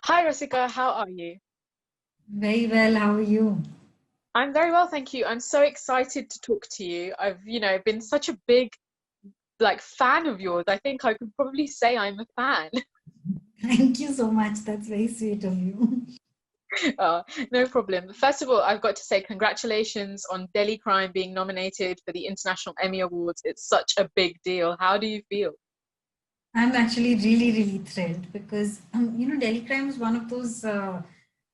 Hi, Rasika. How are you? Very well. How are you? I'm very well, thank you. I'm so excited to talk to you. I've been such a big fan of yours. I think I could probably say I'm a fan. Thank you so much. That's very sweet of you. Uh, no problem. First of all, I've got to say congratulations on Delhi Crime being nominated for the International Emmy Awards. It's such a big deal. How do you feel? I'm actually really, really thrilled because, Delhi Crime is one of those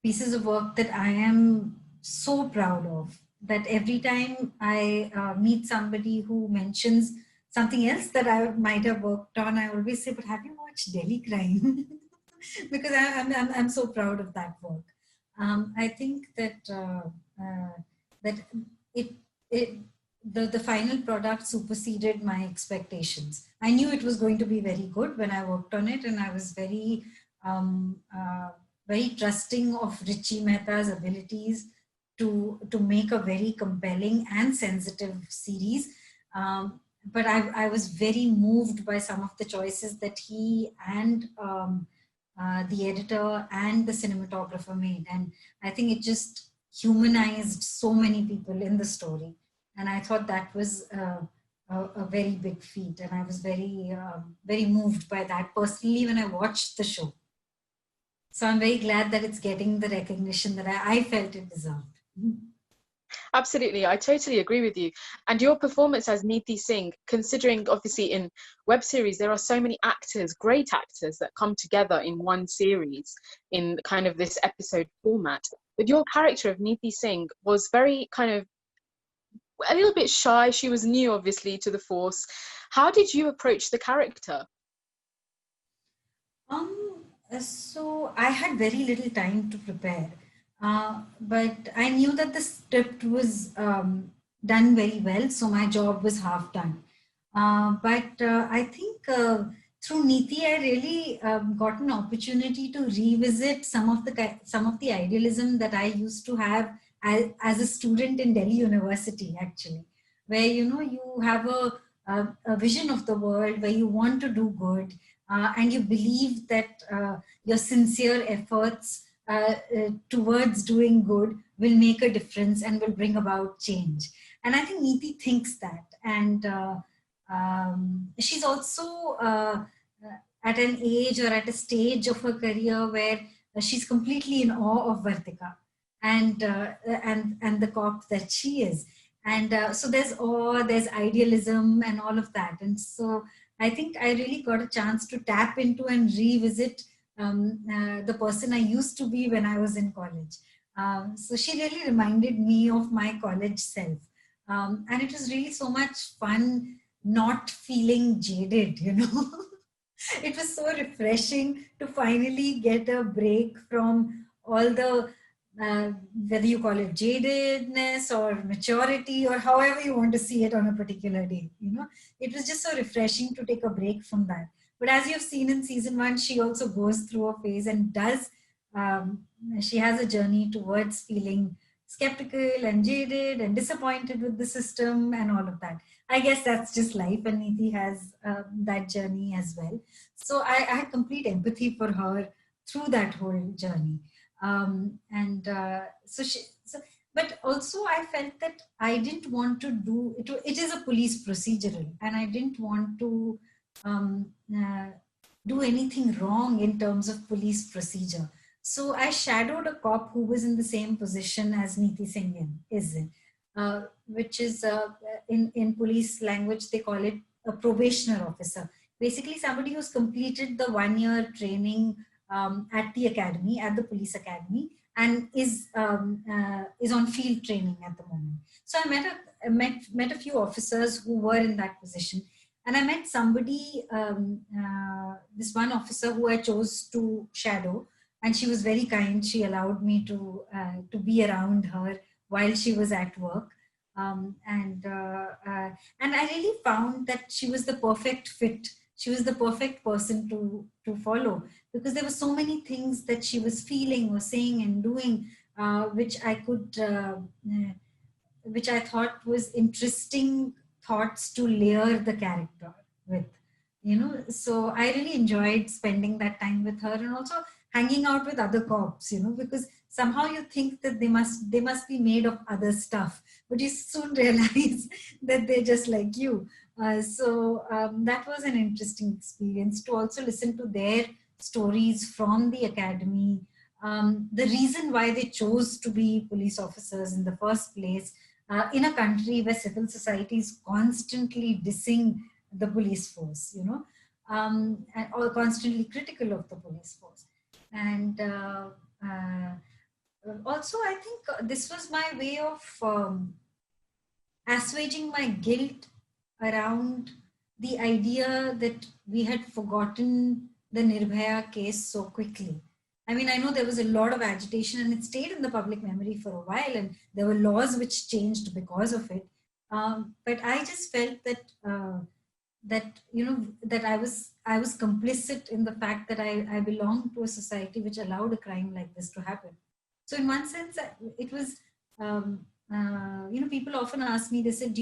pieces of work that I am so proud of. That every time I meet somebody who mentions something else that I might have worked on, I always say, "But have you watched Delhi Crime?" Because I'm so proud of that work. I think that it it the final product superseded my expectations. I knew it was going to be very good when I worked on it, and I was um, uh, very trusting of Richie Mehta's abilities to make a very compelling and sensitive series. But I was very moved by some of the choices that he and the editor and the cinematographer made. And I think it just humanized so many people in the story. And I thought that was a very big feat. And I was very moved by that personally when I watched the show. So I'm very glad that it's getting the recognition that I felt it deserved. Absolutely, I totally agree with you. And your performance as Neeti Singh, considering obviously in web series there are so many actors, great actors that come together in one series in kind of this episode format. But your character of Neeti Singh was very kind of a little bit shy. She was new, obviously, to the force. How did you approach the character? So I had very little time to prepare, but I knew that the script was done very well, so my job was half done. But I think through Niti, I really got an opportunity to revisit some of the idealism that I used to have as a student in Delhi University, actually, where you have a vision of the world where you want to do good, and you believe that your sincere efforts towards doing good will make a difference and will bring about change. And I think Niti thinks that. And she's also at an age or at a stage of her career where she's completely in awe of Vartika and the cop that she is. And so there's awe, there's idealism, and all of that. And so I think I really got a chance to tap into and revisit the person I used to be when I was in college. So she really reminded me of my college self. And it was really so much fun not feeling jaded. It was so refreshing to finally get a break from all the whether you call it jadedness or maturity or however you want to see it on a particular day. It was just so refreshing to take a break from that. But as you've seen in season one, she also goes through a phase and um, she has a journey towards feeling skeptical and jaded and disappointed with the system and all of that. I guess that's just life, and Niti has that journey as well. So I had complete empathy for her through that whole journey. And so she, so, but also I felt that I didn't want to do it. It is a police procedural, and I didn't want to um, uh, do anything wrong in terms of police procedure. So I shadowed a cop who was in the same position as Neeti Singh is in, which is in police language they call it a probationer officer. Basically, somebody who's completed the 1 year training at the academy, at the police academy, and is on field training at the moment. So I met a few officers who were in that position, and I met somebody, this one officer who I chose to shadow, and she was very kind. She allowed me to be around her while she was at work. And I really found that she was the perfect fit. She was the perfect person to follow, because there were so many things that she was feeling or saying and doing, which I thought was interesting thoughts to layer the character with. So I really enjoyed spending that time with her, and also hanging out with other cops, because somehow you think that they must be made of other stuff, but you soon realize that they're just like you. So that was an interesting experience to also listen to their stories from the academy, the reason why they chose to be police officers in the first place, in a country where civil society is constantly dissing the police force, or constantly critical of the police force. And uh, also, I think this was my way of assuaging my guilt around the idea that we had forgotten the Nirbhaya case so quickly. I mean, I know there was a lot of agitation and it stayed in the public memory for a while, and there were laws which changed because of it. But I just felt that I was complicit in the fact that I belonged to a society which allowed a crime like this to happen. So in one sense, it was. People often ask me, they said,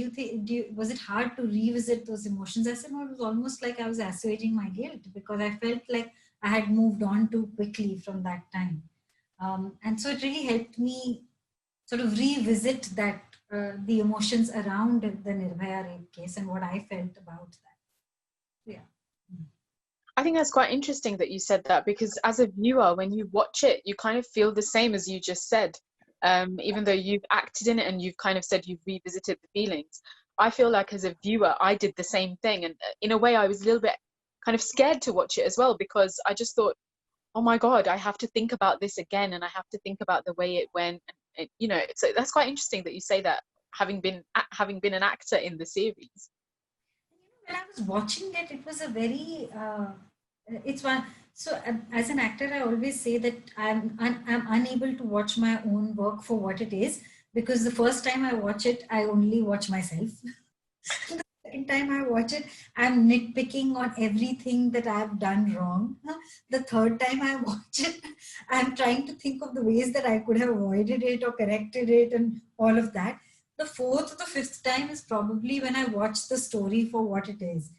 was it hard to revisit those emotions? I said, no, it was almost like I was assuaging my guilt because I felt like I had moved on too quickly from that time. And so it really helped me sort of revisit that, the emotions around the Nirbhaya rape case and what I felt about that. Yeah. I think that's quite interesting that you said that, because as a viewer, when you watch it, you kind of feel the same as you just said. Even though you've acted in it and you've kind of said you've revisited the feelings, I feel like as a viewer, I did the same thing. And in a way, I was a little bit kind of scared to watch it as well, because I just thought, oh my God, I have to think about this again, and I have to think about the way it went. And so that's quite interesting that you say that, having been an actor in the series. When I was watching it, it was a very, it's one. So as an actor, I always say that I'm unable to watch my own work for what it is, because the first time I watch it, I only watch myself. The second time I watch it, I'm nitpicking on everything that I've done wrong. The third time I watch it, I'm trying to think of the ways that I could have avoided it or corrected it and all of that. The fourth or the fifth time is probably when I watch the story for what it is.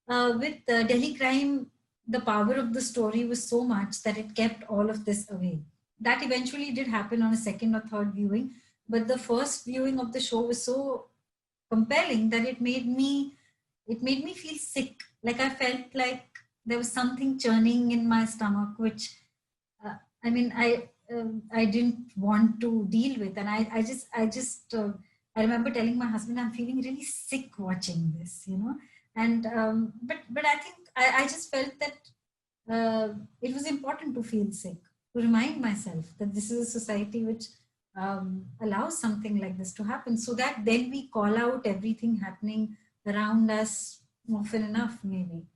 With Delhi Crime, the power of the story was so much that it kept all of this away. That eventually did happen on a second or third viewing, but the first viewing of the show was so compelling that it made me feel sick. Like I felt like there was something churning in my stomach, which I mean, I didn't want to deal with, and I remember telling my husband, I'm feeling really sick watching this, and but I think I just felt that it was important to feel sick, to remind myself that this is a society which allows something like this to happen, so that then we call out everything happening around us often enough, maybe.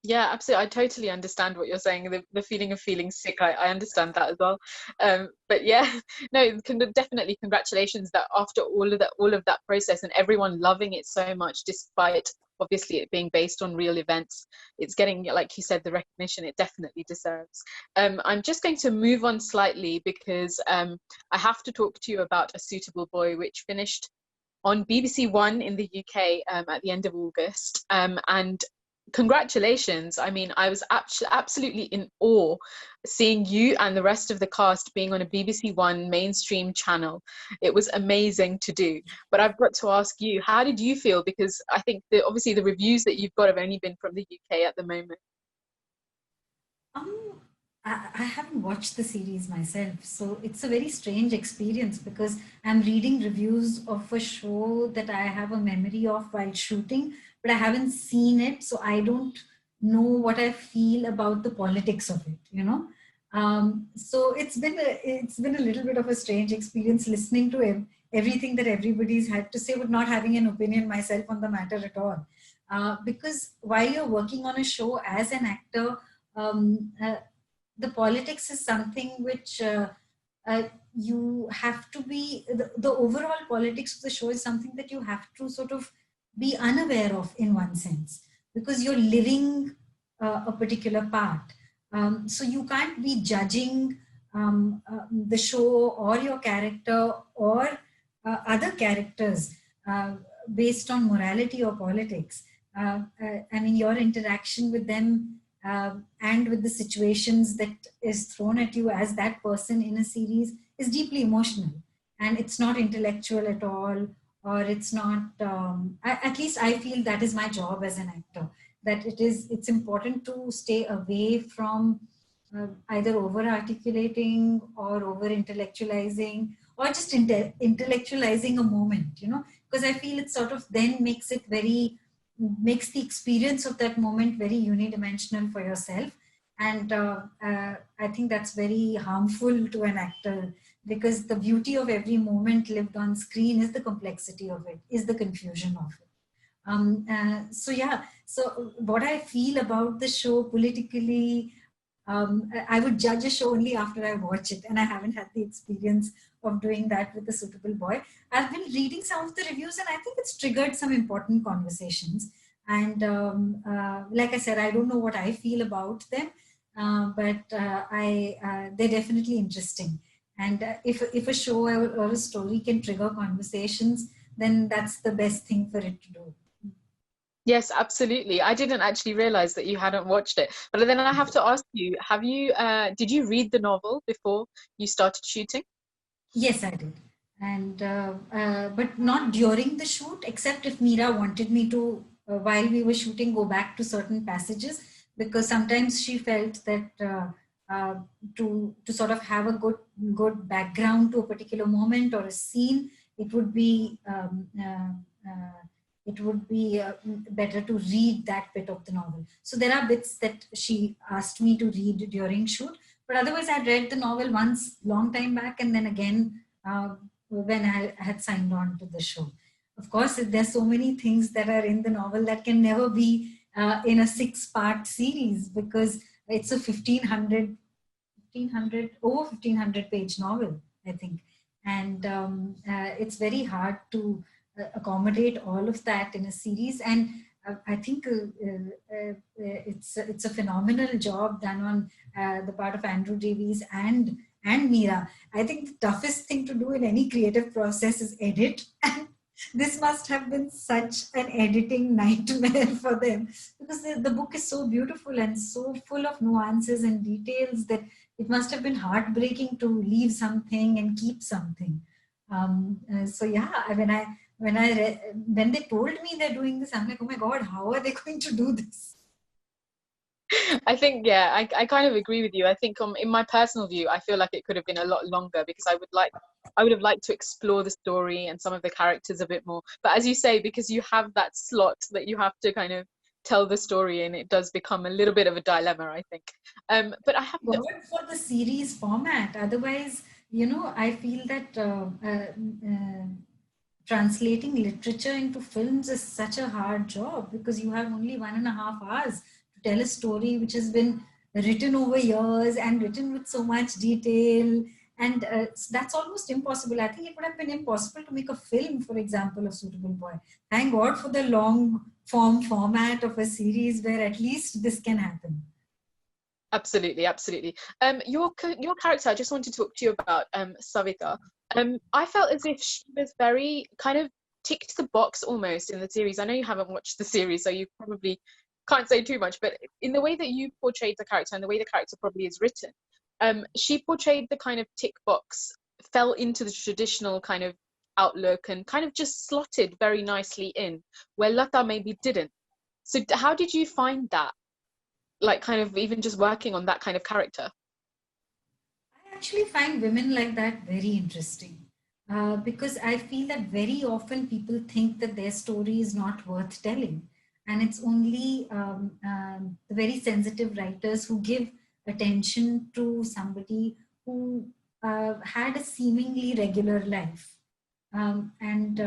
Yeah, absolutely. I totally understand what you're saying. The feeling of feeling sick, I understand that as well. But yeah, no, definitely congratulations that after all of that process and everyone loving it so much, despite obviously it being based on real events, it's getting, like you said, the recognition it definitely deserves. I'm just going to move on slightly because I have to talk to you about A Suitable Boy, which finished on BBC One in the UK at the end of August. And congratulations. I mean, I was absolutely in awe seeing you and the rest of the cast being on a BBC One mainstream channel. It was amazing to do. But I've got to ask you, how did you feel? Because I think that obviously the reviews that you've got have only been from the UK at the moment. I haven't watched the series myself, so it's a very strange experience because I'm reading reviews of a show that I have a memory of while shooting, but I haven't seen it, so I don't know what I feel about the politics of it. So it's been a little bit of a strange experience listening to everything that everybody's had to say, but not having an opinion myself on the matter at all. Because while you're working on a show as an actor, the politics is something which you have to be, the overall politics of the show is something that you have to sort of be unaware of in one sense, because you're living a particular part. So you can't be judging the show or your character or other characters based on morality or politics. I mean, your interaction with them and with the situations that is thrown at you as that person in a series is deeply emotional, and it's not intellectual at all, or it's not, at least I feel that is my job as an actor, that it's important to stay away from either over articulating or over intellectualizing, or just intellectualizing a moment, because I feel it sort of then makes the experience of that moment very unidimensional for yourself. And I think that's very harmful to an actor, because the beauty of every moment lived on screen is the complexity of it, is the confusion of it. So yeah, so what I feel about the show politically, I would judge a show only after I watch it, and I haven't had the experience of doing that with A Suitable Boy. I've been reading some of the reviews, and I think it's triggered some important conversations. And like I said, I don't know what I feel about them, but they're definitely interesting. And if a show or a story can trigger conversations, then that's the best thing for it to do. Yes, absolutely. I didn't actually realize that you hadn't watched it. But then I have to ask you, did you read the novel before you started shooting? Yes, I did. And but not during the shoot, except if Mira wanted me to, while we were shooting, go back to certain passages, because sometimes she felt that to sort of have a good background to a particular moment or a scene, it would be better to read that bit of the novel. So there are bits that she asked me to read during shoot, but otherwise I'd read the novel once long time back, and then again when I had signed on to the show. Of course, there's so many things that are in the novel that can never be in a 6-part series, because it's a 1500 page novel, I think. And it's very hard to accommodate all of that in a series. And I think it's a phenomenal job done on the part of Andrew Davies and Mira. I think the toughest thing to do in any creative process is edit. And this must have been such an editing nightmare for them, because the book is so beautiful and so full of nuances and details that it must have been heartbreaking to leave something and keep something. So yeah, when they told me they're doing this, I'm like, oh my God, how are they going to do this? I think, yeah, I kind of agree with you. I think in my personal view, I feel like it could have been a lot longer, because I would have liked to explore the story and some of the characters a bit more. But as you say, because you have that slot that you have to kind of tell the story in, it does become a little bit of a dilemma, I think. But I have to... for the series format. Otherwise, I feel that translating literature into films is such a hard job, because you have only 1.5 hours to tell a story which has been written over years and written with so much detail. And that's almost impossible. I think it would have been impossible to make a film, for example, of Suitable Boy. Thank God for the long form format of a series where at least this can happen. Absolutely, absolutely. Your character, I just wanted to talk to you about, Savita. I felt as if she was very kind of ticked the box almost in the series. I know you haven't watched the series, so you probably can't say too much, but in the way that you portrayed the character and the way the character probably is written, she portrayed the kind of tick box, fell into the traditional kind of outlook and kind of just slotted very nicely in, where Lata maybe didn't. So how did you find that? Like, kind of even just working on that kind of character? I actually find women like that very interesting, because I feel that very often people think that their story is not worth telling. And it's only the very sensitive writers who give attention to somebody who had a seemingly regular life. And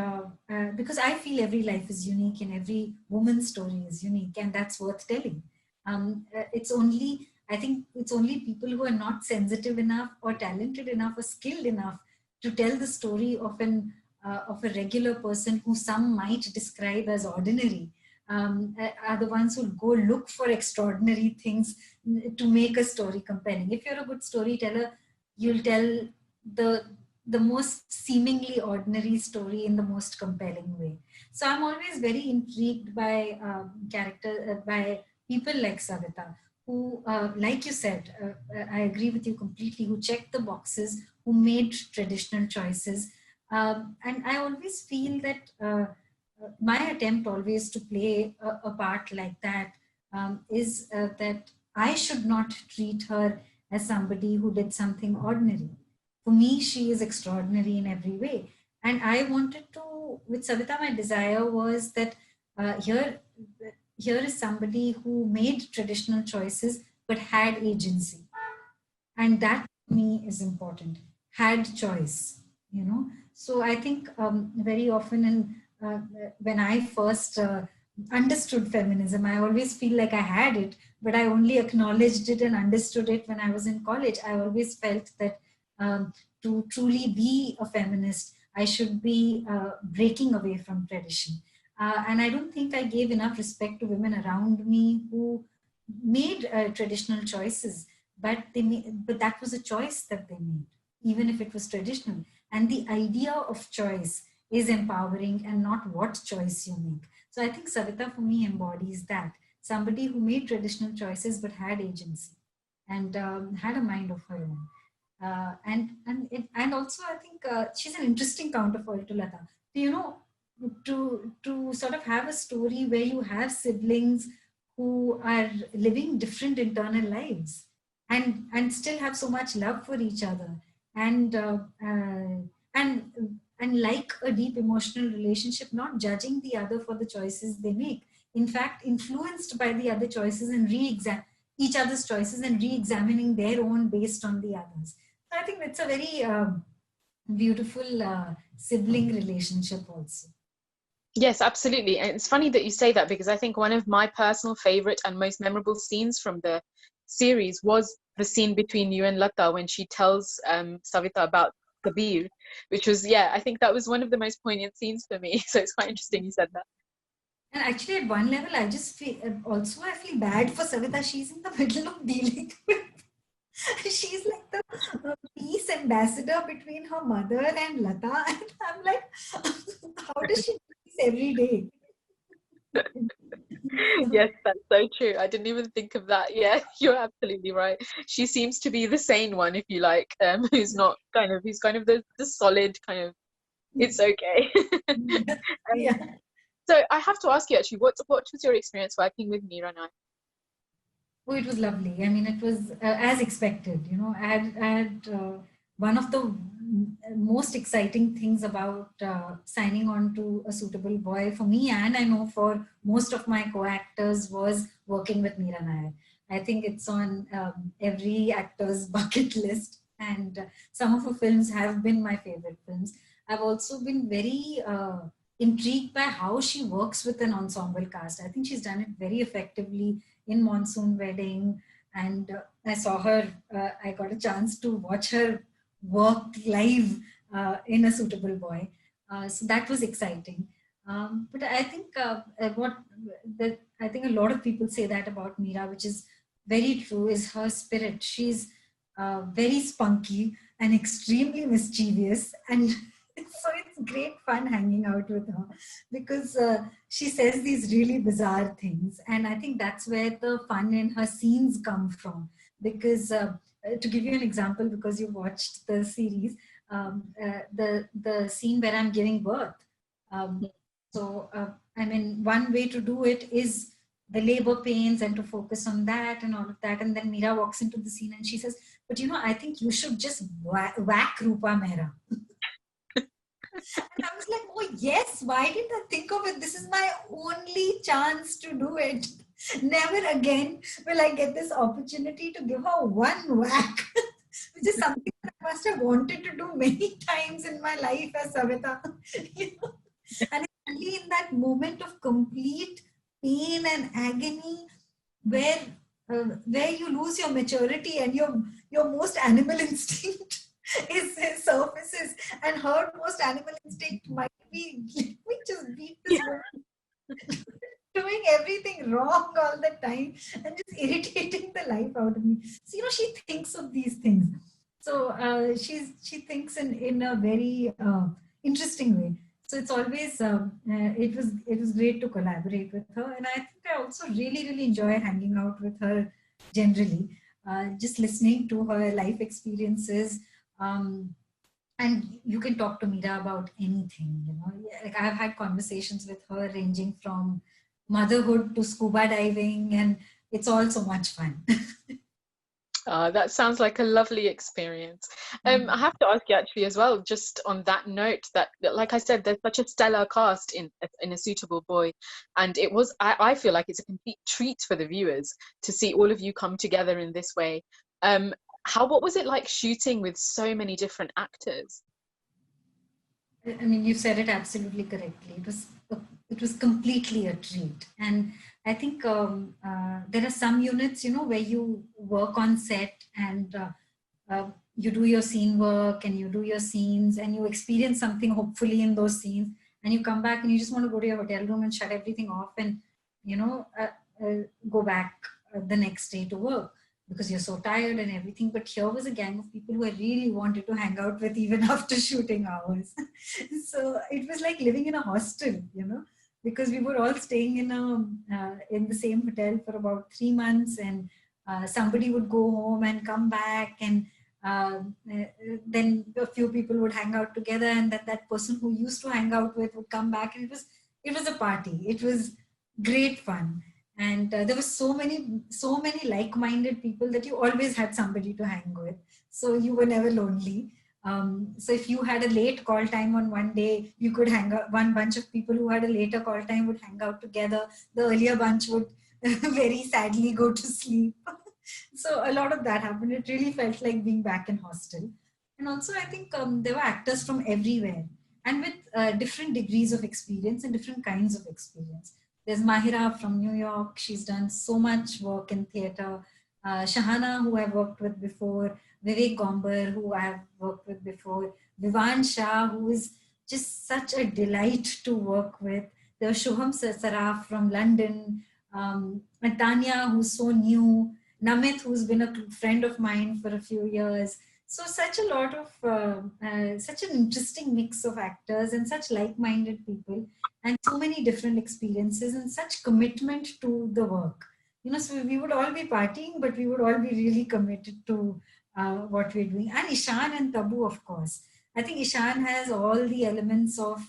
because I feel every life is unique and every woman's story is unique, and that's worth telling. I think it's only people who are not sensitive enough or talented enough or skilled enough to tell the story of a regular person who some might describe as ordinary, are the ones who go look for extraordinary things to make a story compelling. If you're a good storyteller, you'll tell the the most seemingly ordinary story in the most compelling way. So I'm always very intrigued by by people like Savita, who, like you said, I agree with you completely, who checked the boxes, who made traditional choices. And I always feel that my attempt always to play a part like that is that I should not treat her as somebody who did something ordinary. For me, she is extraordinary in every way. And I wanted to, with Savita, my desire was that here is somebody who made traditional choices but had agency, and that to me is important. Had choice, you know. So I think very often when I first understood feminism, I always feel like I had it, but I only acknowledged it and understood it when I was in college. I always felt that to truly be a feminist, I should be breaking away from tradition. And I don't think I gave enough respect to women around me who made traditional choices, but that was a choice that they made, even if it was traditional. And the idea of choice is empowering, and not what choice you make. So I think Savita for me embodies that, somebody who made traditional choices but had agency and had a mind of her own. And also I think she's an interesting counterfoil to Lata. You know, to sort of have a story where you have siblings who are living different internal lives and still have so much love for each other, and and like a deep emotional relationship, not judging the other for the choices they make, in fact influenced by the other choices and re-examine each other's choices and re-examining their own based on the others. So I think it's a very beautiful sibling relationship also. Yes, absolutely. And it's funny that you say that, because I think one of my personal favorite and most memorable scenes from the series was the scene between you and Lata when she tells Savita about Kabir, which was, yeah, I think that was one of the most poignant scenes for me. So it's quite interesting you said that. And actually, at one level, I just feel also I feel bad for Savita. She's in the middle of dealing with. She's like the peace ambassador between her mother and Lata, and I'm like, how does she do this every day? Yes, that's so true. I didn't even think of that. Yeah, you're absolutely right. She seems to be the sane one, if you like, who's not kind of, who's kind of the solid kind of, it's okay. Yeah. So I have to ask you actually, what was your experience working with Mira Nair? Oh, it was lovely. I mean, it was as expected. You know, I had one of the most exciting things about signing on to A Suitable Boy for me, and I know for most of my co-actors, was working with Mira Nair. I think it's on every actor's bucket list, and some of her films have been my favorite films. I've also been very intrigued by how she works with an ensemble cast. I think she's done it very effectively in Monsoon Wedding, and I saw her. I got a chance to watch her work live in A Suitable Boy, so that was exciting. But I think I think a lot of people say that about Mira, which is very true, is her spirit. She's very spunky and extremely mischievous, and so it's great fun hanging out with her because she says these really bizarre things, and I think that's where the fun in her scenes come from. Because to give you an example, because you watched the series, the scene where I'm giving birth. Um, I mean, one way to do it is the labor pains and to focus on that and all of that. And then Mira walks into the scene and she says, "But you know, I think you should just whack Rupa Mehra." And I was like, oh, yes, why didn't I think of it? This is my only chance to do it. Never again will I get this opportunity to give her one whack, which is something that I must have wanted to do many times in my life as Savita. You know? And it's only in that moment of complete pain and agony where where you lose your maturity and your most animal instinct is surfaces, and her most animal instinct might be, let me just beat this woman, doing everything wrong all the time and just irritating the life out of me. So you know, she thinks of these things. So she thinks in a very interesting way. So it's always it was great to collaborate with her, and I think I also really enjoy hanging out with her generally. Just listening to her life experiences. And you can talk to Mira about anything, like I've had conversations with her ranging from motherhood to scuba diving, and it's all so much fun. That sounds like a lovely experience. I have to ask you actually as well, just on that note, that like I said, there's such a stellar cast in A Suitable Boy, and I feel like it's a complete treat for the viewers to see all of you come together in this way. What was it like shooting with so many different actors? I mean, you said it absolutely correctly. It was completely a treat, and I think there are some units, where you work on set and you do your scene work and you do your scenes and you experience something hopefully in those scenes, and you come back and you just want to go to your hotel room and shut everything off and go back the next day to work because you're so tired and everything. But here was a gang of people who I really wanted to hang out with even after shooting hours. So it was like living in a hostel, because we were all staying in the same hotel for about 3 months, and somebody would go home and come back, and then a few people would hang out together, and that person who used to hang out with would come back, and it was a party. It was great fun. And there were so many like-minded people that you always had somebody to hang with, so you were never lonely. So if you had a late call time on one day, you could hang out. One bunch of people who had a later call time would hang out together. The earlier bunch would very sadly go to sleep. So a lot of that happened. It really felt like being back in hostel. And also I think there were actors from everywhere, and with different degrees of experience and different kinds of experience. There's Mahira from New York. She's done so much work in theater. Shahana, who I've worked with before. Vivek Gomber, who I've worked with before. Vivan Shah, who is just such a delight to work with. There's Shubham Saraf from London. And Tanya, who's so new. Namit, who's been a friend of mine for a few years. So such a lot of, such an interesting mix of actors and such like-minded people, and so many different experiences and such commitment to the work. So we would all be partying, but we would all be really committed to what we're doing. And Ishan and Tabu, of course. I think Ishan has all the elements of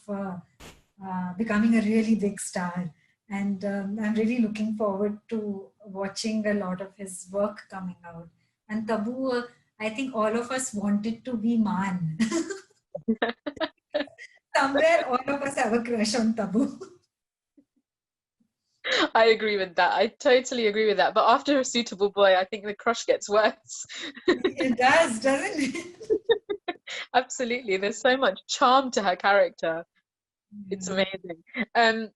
becoming a really big star. And I'm really looking forward to watching a lot of his work coming out. And Tabu, I think all of us wanted to be Man. Somewhere all of us have a crush on Tabu. I agree with that. I totally agree with that. But after A Suitable Boy, I think the crush gets worse. It does, doesn't it? Absolutely. There's so much charm to her character. It's amazing.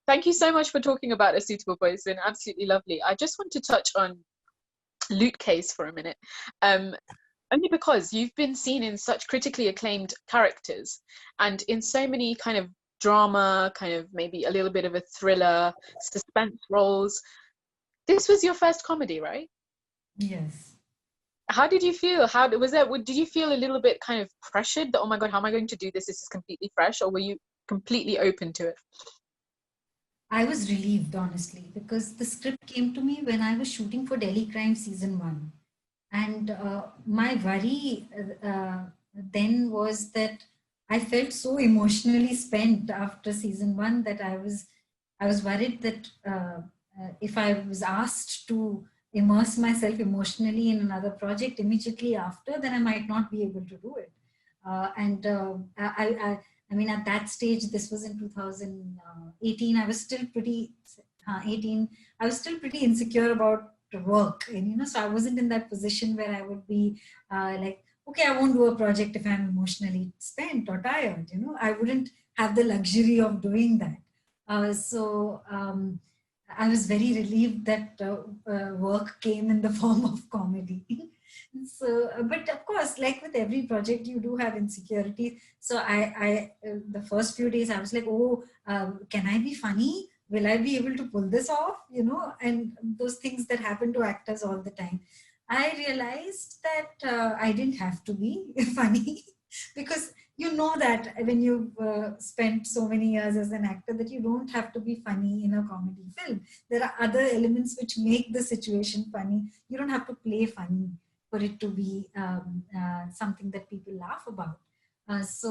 Thank you so much for talking about A Suitable Boy. It's been absolutely lovely. I just want to touch on Loot Case for a minute. Only because you've been seen in such critically acclaimed characters and in so many kind of drama, kind of maybe a little bit of a thriller, suspense roles. This was your first comedy, right? Yes. How did you feel? How was that? Did you feel a little bit kind of pressured that, oh my God, how am I going to do this? This is completely fresh, or were you completely open to it? I was relieved, honestly, because the script came to me when I was shooting for Delhi Crime season 1. And my worry then was that I felt so emotionally spent after season 1 that I was worried that if I was asked to immerse myself emotionally in another project immediately after, then I might not be able to do it. And I mean, at that stage, this was in 2018. I was still pretty 18. I was still pretty insecure about work, and so I wasn't in that position where I would be like, okay, I won't do a project if I'm emotionally spent or tired. I wouldn't have the luxury of doing that. So I was very relieved that work came in the form of comedy. So, but of course, like with every project, you do have insecurities. So the first few days, I was like, oh, can I be funny? Will I be able to pull this off? And those things that happen to actors all the time. I realized that I didn't have to be funny because you know that when you've spent so many years as an actor, that you don't have to be funny in a comedy film. There are other elements which make the situation funny. You don't have to play funny for it to be something that people laugh about. So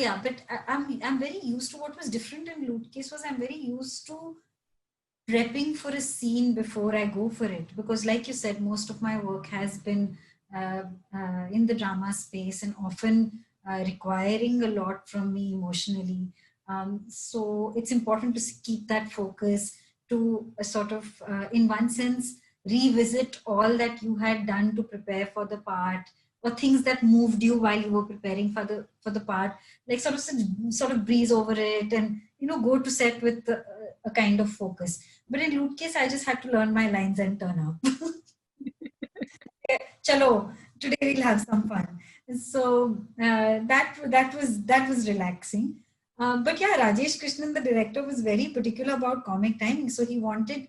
yeah, but I'm very used to what was different in Loot Case was I'm very used to prepping for a scene before I go for it, because like you said, most of my work has been uh, in the drama space and often requiring a lot from me emotionally. So it's important to keep that focus, to sort of, in one sense, revisit all that you had done to prepare for the part, or things that moved you while you were preparing for the part, like sort of breeze over it, and go to set with a kind of focus. But in Loot Case, I just had to learn my lines and turn up. Chalo, today we'll have some fun. So that was relaxing. But yeah, Rajesh Krishnan, the director, was very particular about comic timing. So he wanted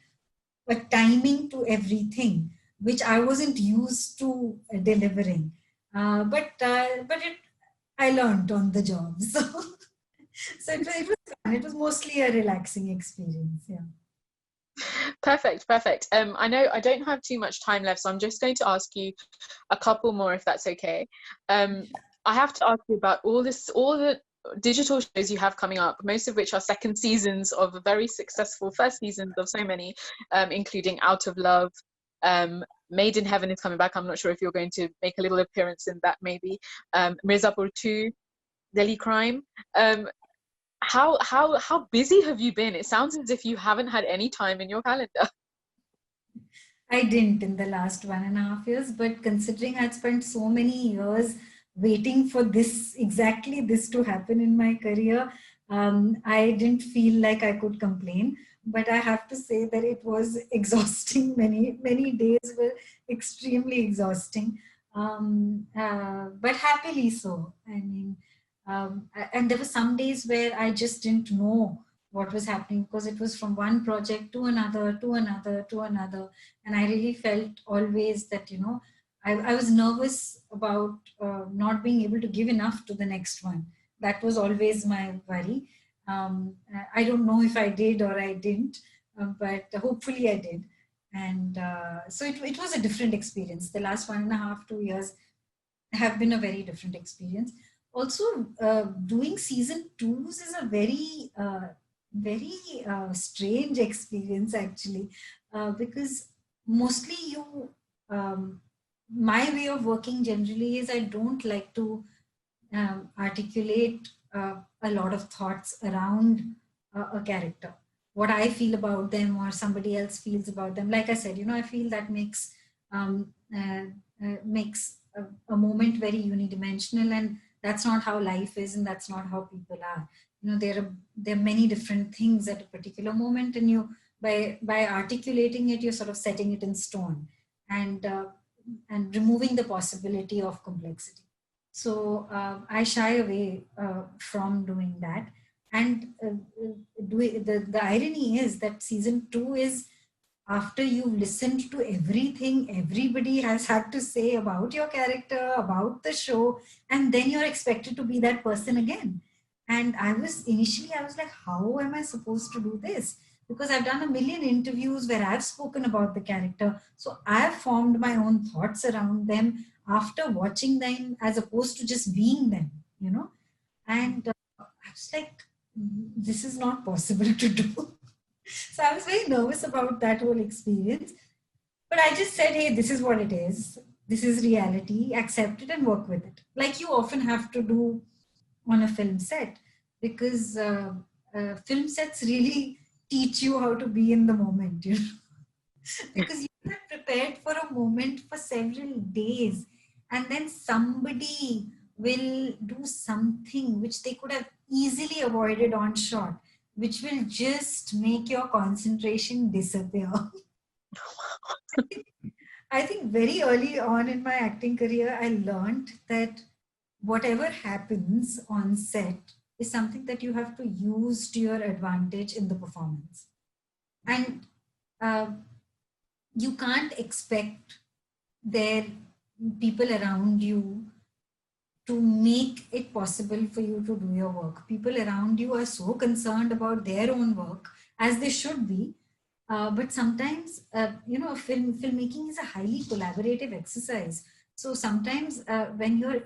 a timing to everything, which I wasn't used to delivering. But I learned on the job. So it was fun. It was mostly a relaxing experience. Yeah. Perfect, perfect. I know I don't have too much time left, so I'm just going to ask you a couple more, if that's okay. I have to ask you about all the digital shows you have coming up, most of which are second seasons of a very successful first seasons of so many, including Out of Love. Made in Heaven is coming back. I'm not sure if you're going to make a little appearance in that, maybe. Mirzapur 2, Delhi Crime. How busy have you been? It sounds as if you haven't had any time in your calendar. I didn't in the last 1.5 years, but considering I'd spent so many years waiting for exactly this to happen in my career, I didn't feel like I could complain. But I have to say that it was exhausting. Many days were extremely exhausting, but happily so. I mean, and there were some days where I just didn't know what was happening, because it was from one project to another, to another, to another. And I really felt always that, I was nervous about not being able to give enough to the next one. That was always my worry. I don't know if I did or I didn't, but hopefully I did. And so it was a different experience. The last 1.5, 2 years have been a very different experience. Also, doing season twos is a very strange experience, actually, because mostly my way of working generally is I don't like to articulate a lot of thoughts around a character, what I feel about them or somebody else feels about them. Like I said, I feel that makes a moment very unidimensional, and that's not how life is, and that's not how people are. There are many different things at a particular moment, and by articulating it, you're sort of setting it in stone, and removing the possibility of complexity. So I shy away from doing that. And the irony is that season 2 is after you've listened to everything everybody has had to say about your character, about the show, and then you're expected to be that person again. And I was like, how am I supposed to do this? Because I've done a million interviews where I've spoken about the character. So I've formed my own thoughts around them after watching them, as opposed to just being them. And I was like, this is not possible to do. So I was very nervous about that whole experience. But I just said, hey, this is what it is. This is reality. Accept it and work with it. Like you often have to do on a film set, because film sets really teach you how to be in the moment. Because you are prepared for a moment for several days, and then somebody will do something which they could have easily avoided on shot, which will just make your concentration disappear. I think very early on in my acting career, I learned that whatever happens on set is something that you have to use to your advantage in the performance. And you can't expect their people around you to make it possible for you to do your work. People around you are so concerned about their own work, as they should be. But sometimes, filmmaking is a highly collaborative exercise. So sometimes when you're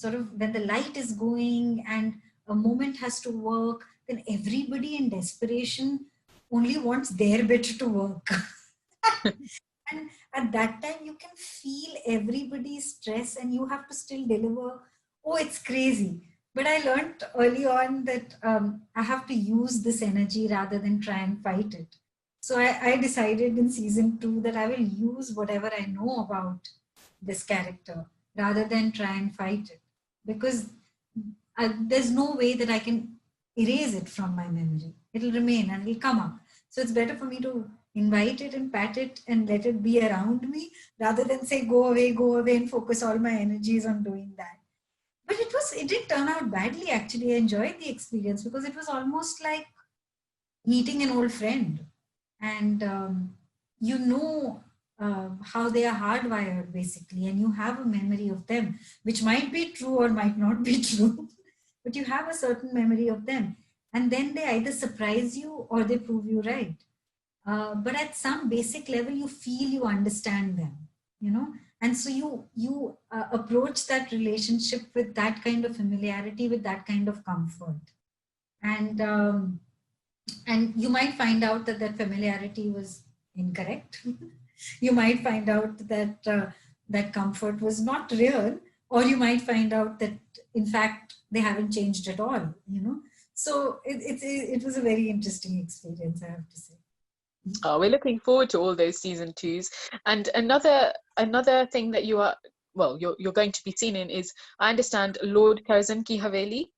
when the light is going and a moment has to work, then everybody in desperation only wants their bit to work. And at that time, you can feel everybody's stress and you have to still deliver. Oh, it's crazy. But I learned early on that I have to use this energy rather than try and fight it. So I decided in season 2 that I will use whatever I know about this character rather than try and fight it. Because there's no way that I can erase it from my memory. It'll remain and it'll come up. So it's better for me to invite it and pat it and let it be around me rather than say go away and focus all my energies on doing that. But it didn't turn out badly. Actually, I enjoyed the experience because it was almost like meeting an old friend, and how they are hardwired basically, and you have a memory of them, which might be true or might not be true, but you have a certain memory of them, and then they either surprise you or they prove you right. But at some basic level, you feel you understand them, and so you approach that relationship with that kind of familiarity, with that kind of comfort, and you might find out that that familiarity was incorrect. You might find out that that comfort was not real, or you might find out that in fact they haven't changed at all. So it was a very interesting experience, I have to say. Oh, we're looking forward to all those season 2s. And another thing that you're going to be seen in is, I understand, Lord Curzon Ki Haveli.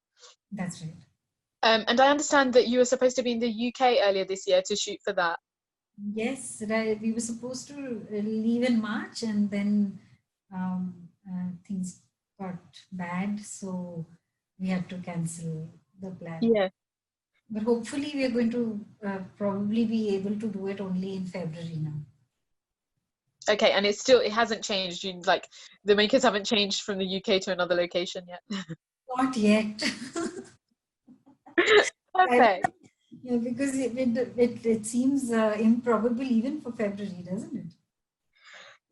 That's right. And I understand that you were supposed to be in the UK earlier this year to shoot for that. Yes, right. We were supposed to leave in March, and then things got bad, so we had to cancel the plan. Yeah. But hopefully, we are going to probably be able to do it only in February now. Okay, and it hasn't changed. Like, the makers haven't changed from the UK to another location yet. Not yet. Okay. Yeah, because it seems improbable even for February, doesn't it?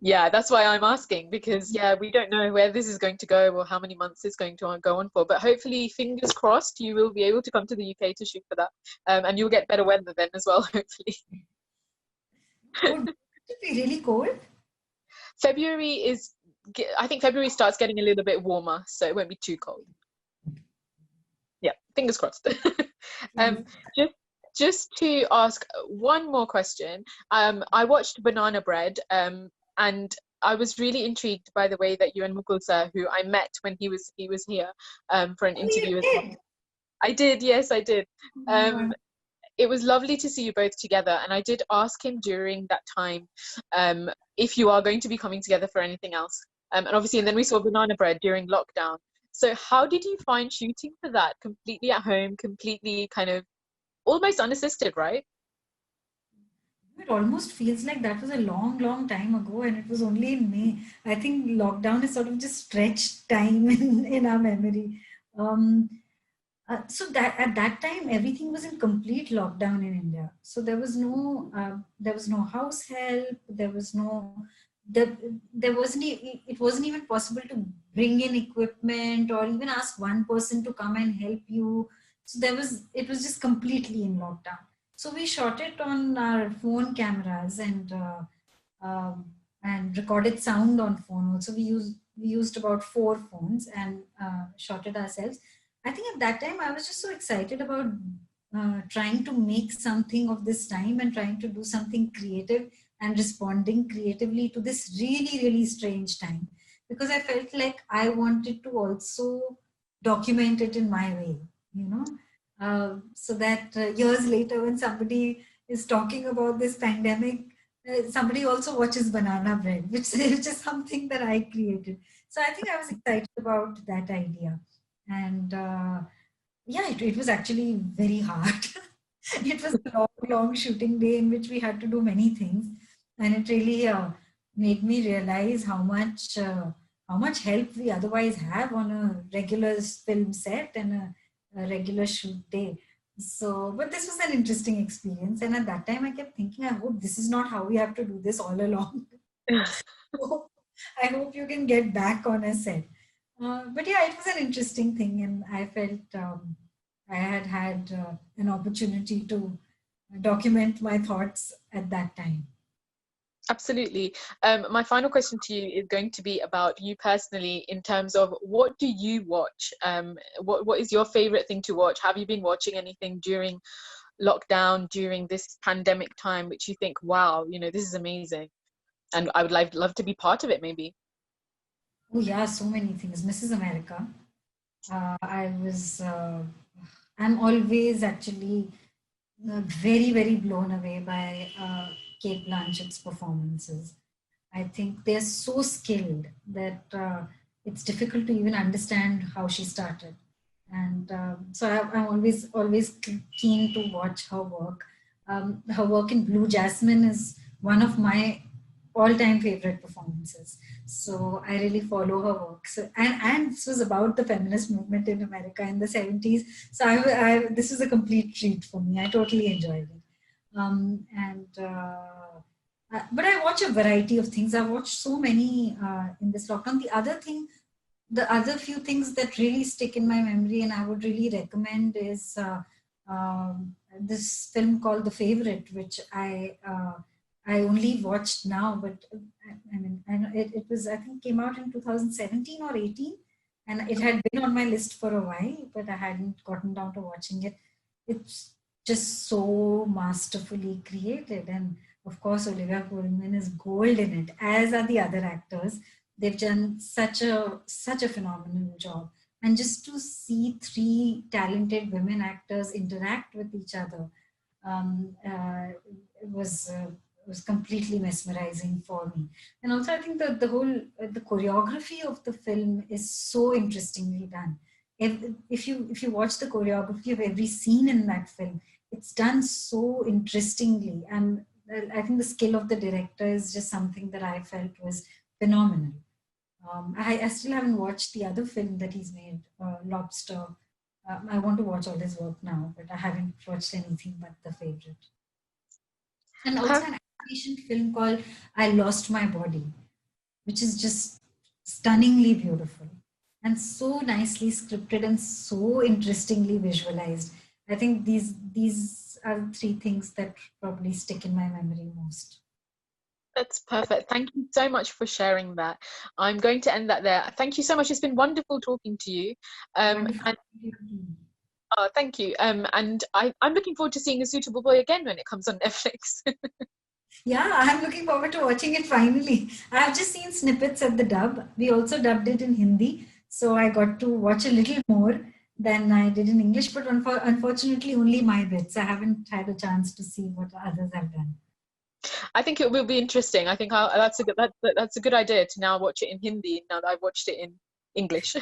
Yeah, that's why I'm asking, because we don't know where this is going to go or how many months it's going to go on for. But hopefully, fingers crossed, you will be able to come to the UK to shoot for that, and you'll get better weather then as well, hopefully. Would it be really cold? I think February starts getting a little bit warmer, so it won't be too cold. Yeah, fingers crossed. Just to ask one more question. I watched Banana Bread, and I was really intrigued by the way that you and Mukul sir, who I met when he was here for an interview as well. I did, yes, I did. It was lovely to see you both together, and I did ask him during that time if you are going to be coming together for anything else. And obviously, and then we saw Banana Bread during lockdown. So how did you find shooting for that? Completely at home, completely kind of almost unassisted, right? It almost feels like that was a long, long time ago, and it was only in May. I think lockdown is sort of just stretched time in our memory. So that at that time everything was in complete lockdown in India. So there was no house help. There wasn't it wasn't even possible to bring in equipment or even ask one person to come and help you. So it was just completely in lockdown. So we shot it on our phone cameras and recorded sound on phone. Also, we used about 4 phones and shot it ourselves. I think at that time I was just so excited about trying to make something of this time and trying to do something creative and responding creatively to this really, really strange time, because I felt like I wanted to also document it in my way, so that years later when somebody is talking about this pandemic, somebody also watches Banana Bread, which is something that I created. So I think I was excited about that idea. And it was actually very hard. It was a long, long shooting day in which we had to do many things. And it really made me realize how much help we otherwise have on a regular film set and a regular shoot day. So, but this was an interesting experience. And at that time, I kept thinking, I hope this is not how we have to do this all along. So, I hope you can get back on a set. But yeah, it was an interesting thing, and I felt I had an opportunity to document my thoughts at that time. Absolutely. My final question to you is going to be about you personally, in terms of what do you watch? What is your favorite thing to watch? Have you been watching anything during lockdown, during this pandemic time, which you think, wow, this is amazing, and I would love to be part of it, maybe? Oh yeah, so many things. Mrs. America. I was. I'm always actually very, very blown away by Kate Blanchett's performances. I think they're so skilled that it's difficult to even understand how she started. And so I'm always keen to watch her work. Her work in Blue Jasmine is one of my all-time favorite performances. So I really follow her work. So, and this was about the feminist movement in America in the 70s. So this was a complete treat for me. I totally enjoyed it. But I watch a variety of things. I've watched so many in this lockdown. The other few things that really stick in my memory and I would really recommend is this film called The Favorite, which I only watched now, but I mean, I know it was, I think, came out in 2017 or 18, and it had been on my list for a while, but I hadn't gotten down to watching it. It's just so masterfully created, and of course, Olivia Colman is gold in it, as are the other actors. They've done such a phenomenal job, and just to see three talented women actors interact with each other um, uh, was was completely mesmerizing for me. And also, I think that the whole the choreography of the film is so interestingly done. If you watch the choreography of every scene in that film, it's done so interestingly, and I think the skill of the director is just something that I felt was phenomenal. I still haven't watched the other film that he's made, Lobster. I want to watch all his work now, but I haven't watched anything but The Favorite. And also an animation film called I Lost My Body, which is just stunningly beautiful and so nicely scripted and so interestingly visualized. I think these are the three things that probably stick in my memory most. That's perfect. Thank you so much for sharing that. I'm going to end that there. Thank you so much. It's been wonderful talking to you. Wonderful. And thank you. And I'm looking forward to seeing A Suitable Boy again when it comes on Netflix. Yeah, I'm looking forward to watching it finally. I've just seen snippets at the dub. We also dubbed it in Hindi, so I got to watch a little more than I did in English, but unfortunately only my bits. I haven't had a chance to see what others have done. I think it will be interesting. I think that's a good idea to now watch it in Hindi now that I've watched it in English.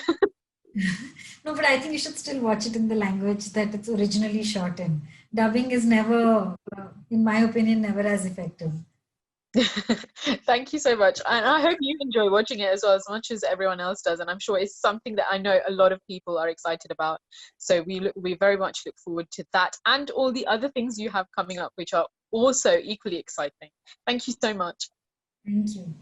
No, but I think you should still watch it in the language that it's originally shot in. Dubbing is never, in my opinion, never as effective. Thank you so much. And I hope you enjoy watching it as well, as much as everyone else does. And I'm sure it's something that I know a lot of people are excited about. So we very much look forward to that and all the other things you have coming up, which are also equally exciting. Thank you so much. Thank you.